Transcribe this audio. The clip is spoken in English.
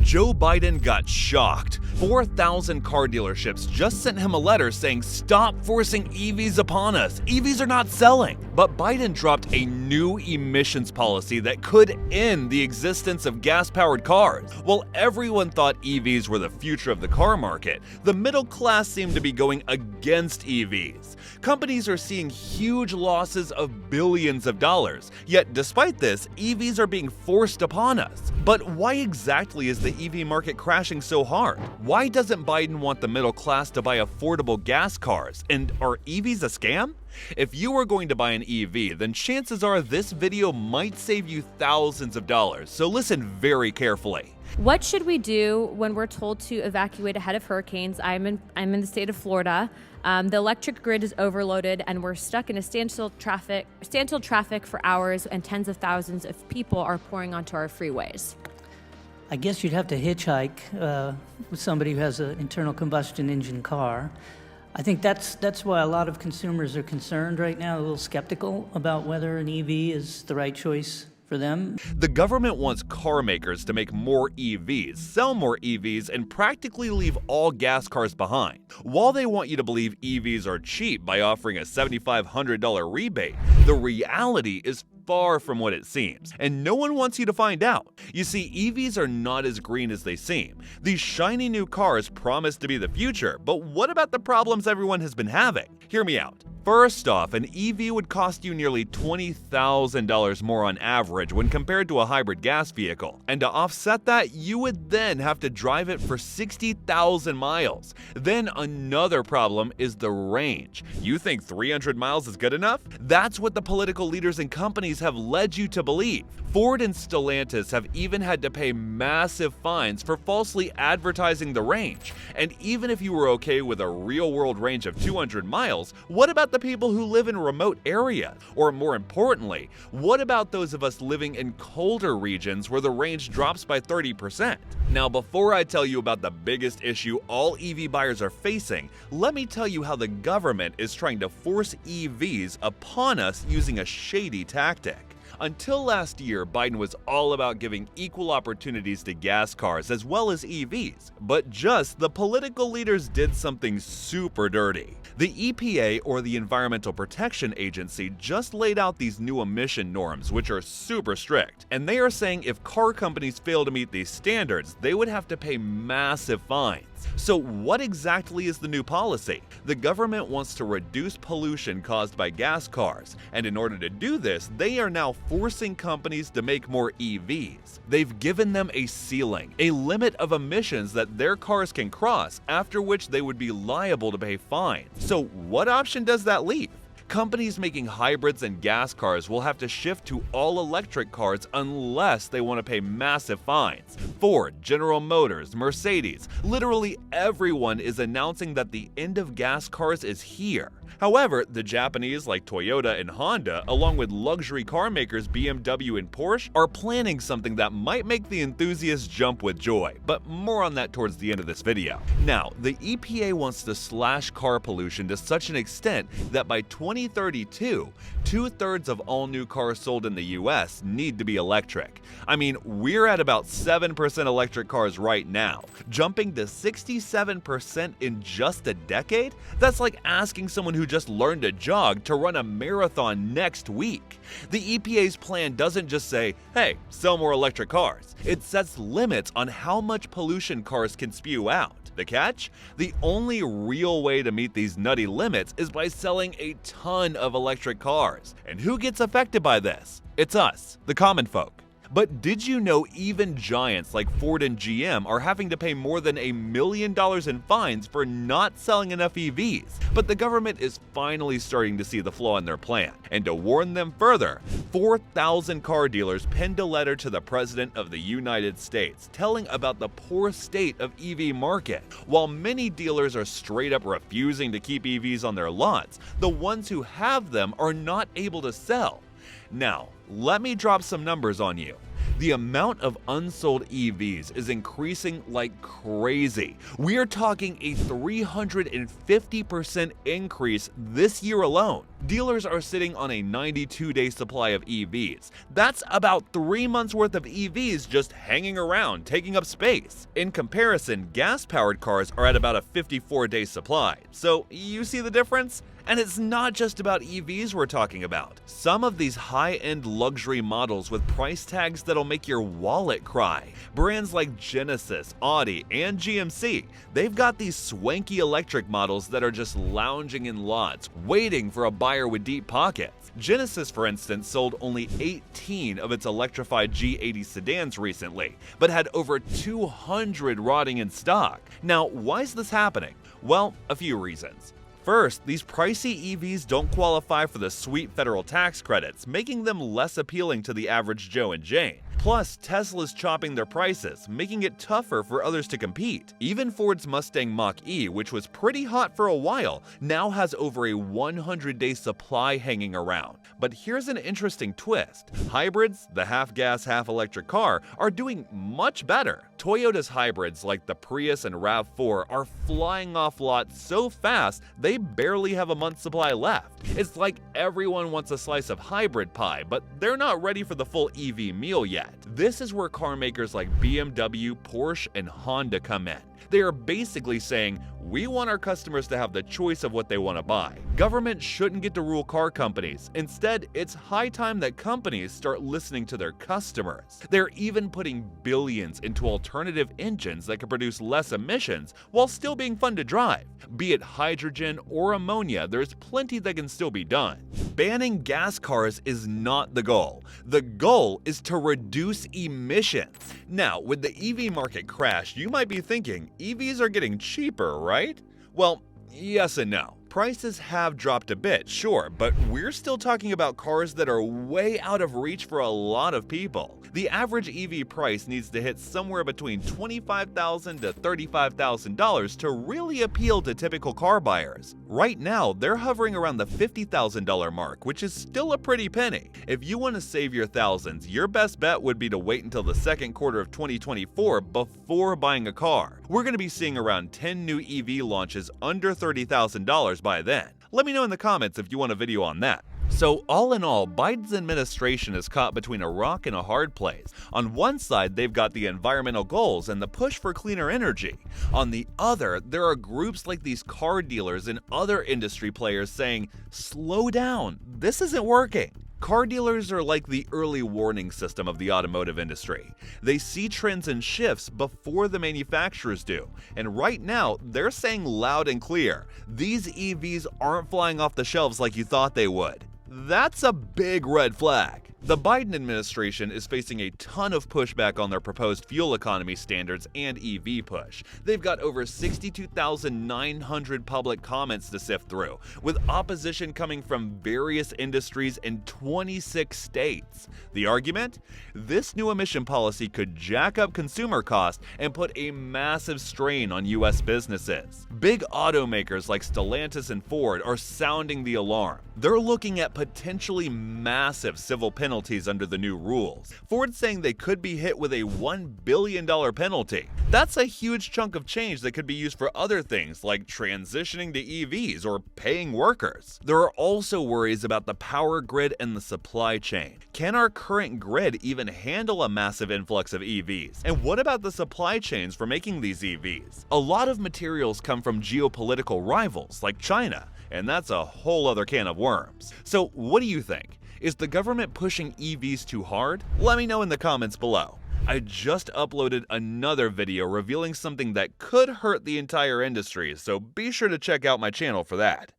Joe Biden got shocked. 4,000 car dealerships just sent him a letter saying, "Stop forcing EVs upon us. EVs are not selling." But Biden dropped a new emissions policy that could end the existence of gas-powered cars. While everyone thought EVs were the future of the car market, the middle class seemed to be going against EVs. Companies are seeing huge losses of billions of dollars. Yet despite this, EVs are being forced upon us. But why exactly is the EV market crashing so hard? Why doesn't Biden want the middle class to buy affordable gas cars? And are EVs a scam? If you are going to buy an EV, then chances are this video might save you thousands of dollars, so listen very carefully. What should we do when we're told to evacuate ahead of hurricanes? I'm in the state of Florida. The electric grid is overloaded and we're stuck in a standstill traffic for hours, and tens of thousands of people are pouring onto our freeways. I guess you'd have to hitchhike with somebody who has an internal combustion engine car. I think that's why a lot of consumers are concerned right now, a little skeptical about whether an EV is the right choice for them. The government wants car makers to make more EVs, sell more EVs, and practically leave all gas cars behind. While they want you to believe EVs are cheap by offering a $7,500 rebate, the reality is far from what it seems, and no one wants you to find out. You see, EVs are not as green as they seem. These shiny new cars promise to be the future, but what about the problems everyone has been having? Hear me out. First off, an EV would cost you nearly $20,000 more on average when compared to a hybrid gas vehicle. And to offset that, you would then have to drive it for 60,000 miles. Then another problem is the range. You think 300 miles is good enough? That's what the political leaders and companies have led you to believe. Ford and Stellantis have even had to pay massive fines for falsely advertising the range. And even if you were okay with a real-world range of 200 miles, what about the people who live in remote areas? Or more importantly, what about those of us living in colder regions where the range drops by 30%? Now, before I tell you about the biggest issue all EV buyers are facing, let me tell you how the government is trying to force EVs upon us using a shady tactic. Until last year, Biden was all about giving equal opportunities to gas cars as well as EVs. But the political leaders did something super dirty. The EPA, or the Environmental Protection Agency, just laid out these new emission norms, which are super strict. And they are saying if car companies fail to meet these standards, they would have to pay massive fines. So what exactly is the new policy? The government wants to reduce pollution caused by gas cars, and in order to do this, they are now forcing companies to make more EVs. They've given them a ceiling, a limit of emissions that their cars can cross, after which they would be liable to pay fines. So what option does that leave? Companies making hybrids and gas cars will have to shift to all-electric cars unless they want to pay massive fines. Ford, General Motors, Mercedes, literally everyone is announcing that the end of gas cars is here. However, the Japanese like Toyota and Honda, along with luxury car makers BMW and Porsche, are planning something that might make the enthusiasts jump with joy, but more on that towards the end of this video. Now, the EPA wants to slash car pollution to such an extent that by 2032, 2/3 of all new cars sold in the US need to be electric. I mean, we're at about 7% electric cars right now. Jumping to 67% in just a decade? That's like asking someone who just learned to jog to run a marathon next week. The EPA's plan doesn't just say, hey, sell more electric cars. It sets limits on how much pollution cars can spew out. The catch? The only real way to meet these nutty limits is by selling a ton of electric cars. And who gets affected by this? It's us, the common folk. But did you know even giants like Ford and GM are having to pay more than $1 million in fines for not selling enough EVs? But the government is finally starting to see the flaw in their plan. And to warn them further, 4,000 car dealers penned a letter to the President of the United States telling about the poor state of EV market. While many dealers are straight up refusing to keep EVs on their lots, the ones who have them are not able to sell. Now, let me drop some numbers on you. The amount of unsold EVs is increasing like crazy. We are talking a 350% increase this year alone. Dealers are sitting on a 92-day supply of EVs. That's about 3 months worth of EVs just hanging around, taking up space. In comparison, gas-powered cars are at about a 54-day supply. So you see the difference? And it's not just about EVs we're talking about. Some of these high-end luxury models with price tags that'll make your wallet cry. Brands like Genesis, Audi, and GMC, they've got these swanky electric models that are just lounging in lots, waiting for a buyer with deep pockets. Genesis, for instance, sold only 18 of its electrified G80 sedans recently, but had over 200 rotting in stock. Now, why is this happening? Well, a few reasons. First, these pricey EVs don't qualify for the sweet federal tax credits, making them less appealing to the average Joe and Jane. Plus, Tesla's chopping their prices, making it tougher for others to compete. Even Ford's Mustang Mach-E, which was pretty hot for a while, now has over a 100-day supply hanging around. But here's an interesting twist. Hybrids, the half-gas, half-electric car, are doing much better. Toyota's hybrids like the Prius and RAV4 are flying off lot so fast they barely have a month's supply left. It's like everyone wants a slice of hybrid pie, but they're not ready for the full EV meal yet. This is where car makers like BMW, Porsche, and Honda come in. They are basically saying, we want our customers to have the choice of what they want to buy. Government shouldn't get to rule car companies. Instead, it's high time that companies start listening to their customers. They're even putting billions into alternative engines that can produce less emissions while still being fun to drive. Be it hydrogen or ammonia, there's plenty that can still be done. Banning gas cars is not the goal. The goal is to reduce emissions. Now, with the EV market crash, you might be thinking, EVs are getting cheaper, right? Well, yes and no. Prices have dropped a bit, sure, but we're still talking about cars that are way out of reach for a lot of people. The average EV price needs to hit somewhere between $25,000 to $35,000 to really appeal to typical car buyers. Right now, they're hovering around the $50,000 mark, which is still a pretty penny. If you want to save your thousands, your best bet would be to wait until the second quarter of 2024 before buying a car. We're going to be seeing around 10 new EV launches under $30,000 by then. Let me know in the comments if you want a video on that. So all in all, Biden's administration is caught between a rock and a hard place. On one side, they've got the environmental goals and the push for cleaner energy. On the other, there are groups like these car dealers and other industry players saying, slow down, this isn't working. Car dealers are like the early warning system of the automotive industry. They see trends and shifts before the manufacturers do. And right now, they're saying loud and clear, these EVs aren't flying off the shelves like you thought they would. That's a big red flag. The Biden administration is facing a ton of pushback on their proposed fuel economy standards and EV push. They've got over 62,900 public comments to sift through, with opposition coming from various industries in 26 states. The argument? This new emission policy could jack up consumer costs and put a massive strain on U.S. businesses. Big automakers like Stellantis and Ford are sounding the alarm. They're looking at potentially massive civil penalties under the new rules. Ford's saying they could be hit with a $1 billion penalty. That's a huge chunk of change that could be used for other things like transitioning to EVs or paying workers. There are also worries about the power grid and the supply chain. Can our current grid even handle a massive influx of EVs? And what about the supply chains for making these EVs? A lot of materials come from geopolitical rivals like China, and that's a whole other can of worms. So what do you think? Is the government pushing EVs too hard? Let me know in the comments below. I just uploaded another video revealing something that could hurt the entire industry, so be sure to check out my channel for that.